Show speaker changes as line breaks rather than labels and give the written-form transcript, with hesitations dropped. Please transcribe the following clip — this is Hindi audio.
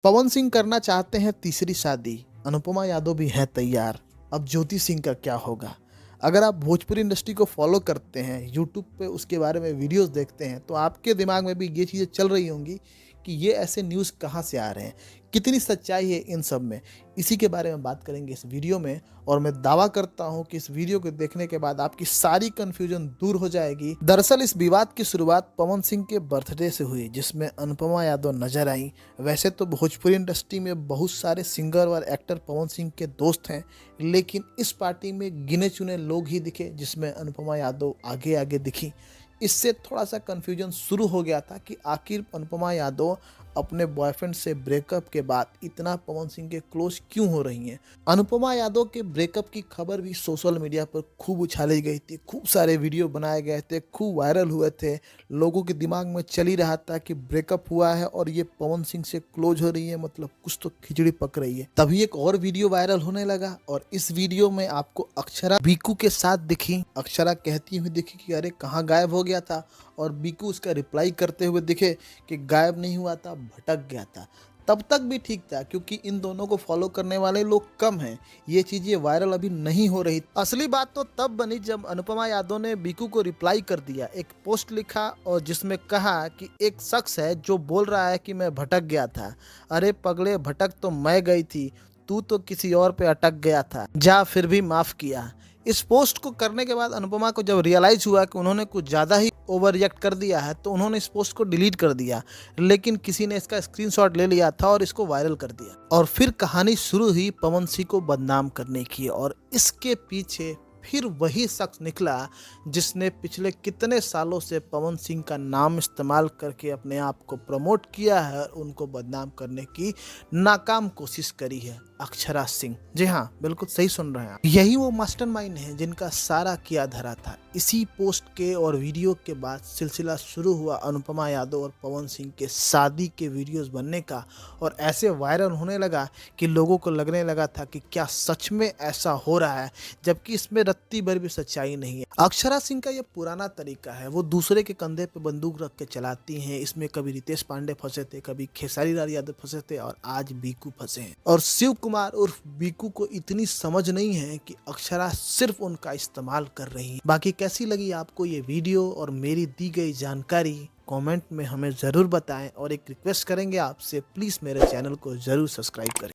पवन सिंह करना चाहते हैं तीसरी शादी, अनुपमा यादव भी हैं तैयार। अब ज्योति सिंह का क्या होगा? अगर आप भोजपुरी इंडस्ट्री को फॉलो करते हैं, यूट्यूब पे उसके बारे में वीडियोस देखते हैं, तो आपके दिमाग में भी ये चीज़ें चल रही होंगी कि ये ऐसे न्यूज़ कहाँ से आ रहे हैं, कितनी सच्चाई है इन सब में। इसी के बारे में बात करेंगे इस वीडियो में, और मैं दावा करता हूं कि इस वीडियो को देखने के बाद आपकी सारी कंफ्यूजन दूर हो जाएगी। दरअसल इस विवाद की शुरुआत पवन सिंह के बर्थडे से हुई, जिसमें अनुपमा यादव नजर आई। वैसे तो भोजपुरी इंडस्ट्री में बहुत सारे सिंगर और एक्टर पवन सिंह के दोस्त हैं, लेकिन इस पार्टी में गिने चुने लोग ही दिखे, जिसमें अनुपमा यादव आगे आगे दिखी। इससे थोड़ा सा कन्फ्यूजन शुरू हो गया था कि आखिर अनुपमा यादव अपने बॉयफ्रेंड से ब्रेकअप के बाद इतना पवन सिंह के क्लोज क्यों हो रही हैं। अनुपमा यादव के ब्रेकअप की खबर भी सोशल मीडिया पर खूब उछाली गई थी, खूब सारे वीडियो बनाए गए थे, खूब वायरल हुए थे। लोगों के दिमाग में चल ही रहा था कि ब्रेकअप हुआ है और ये पवन सिंह से क्लोज हो रही है, मतलब कुछ तो खिचड़ी पक रही है। तभी एक और वीडियो वायरल होने लगा, और इस वीडियो में आपको अक्षरा बीकू के साथ दिखी। अक्षरा कहती हुई दिखी कि अरे कहाँ गायब हो गया था, और बीकू उसका रिप्लाई करते हुए दिखे कि गायब नहीं हुआ था, भटक गया था। तब तक भी ठीक था, क्योंकि इन दोनों को फॉलो करने वाले लोग कम हैं। ये चीजें वायरल अभी नहीं हो रही। असली बात तो तब बनी जब अनुपमा यादव ने बीकू को रिप्लाई कर दिया, एक पोस्ट लिखा और जिसमें कहा कि एक शख्स है जो बोल रहा है कि मैं भटक गया था। अरे पगले, भटक तो मैं गई थी, तू तो किसी और पे अटक गया था, जा फिर भी माफ किया। इस पोस्ट को करने के बाद अनुपमा को जब रियलाइज हुआ कि उन्होंने कुछ ज़्यादा ही ओवर रिएक्ट कर दिया है, तो उन्होंने इस पोस्ट को डिलीट कर दिया। लेकिन किसी ने इसका स्क्रीनशॉट ले लिया था और इसको वायरल कर दिया, और फिर कहानी शुरू हुई पवन सिंह को बदनाम करने की। और इसके पीछे फिर वही शख्स निकला जिसने पिछले कितने सालों से पवन सिंह का नाम इस्तेमाल करके अपने आप को प्रमोट किया है और उनको बदनाम करने की नाकाम कोशिश करी है, अक्षरा सिंह। जी हाँ, बिल्कुल सही सुन रहे हैं आप। यही वो मास्टरमाइंड है जिनका सारा किया धरा था। इसी पोस्ट के और वीडियो के बाद सिलसिला शुरू हुआ अनुपमा यादव और पवन सिंह के शादी के वीडियोस बनने का, और ऐसे वायरल होने लगा कि लोगों को लगने लगा था कि क्या सच में ऐसा हो रहा है, जबकि इसमें रत्ती भर भी सच्चाई नहीं है। अक्षरा सिंह का ये पुराना तरीका है, वो दूसरे के कंधे पे बंदूक रख के चलाती हैं। इसमें कभी रितेश पांडे फंसे थे, कभी खेसारी लाल यादव फंसे थे, और आज बीकू फंसे हैं। और शिव कुमार उर्फ बीकू को इतनी समझ नहीं है कि अक्षरा सिर्फ उनका इस्तेमाल कर रही है। बाकी कैसी लगी आपको ये वीडियो और मेरी दी गई जानकारी, कमेंट में हमें ज़रूर बताएं। और एक रिक्वेस्ट करेंगे आपसे, प्लीज़ मेरे चैनल को ज़रूर सब्सक्राइब करें।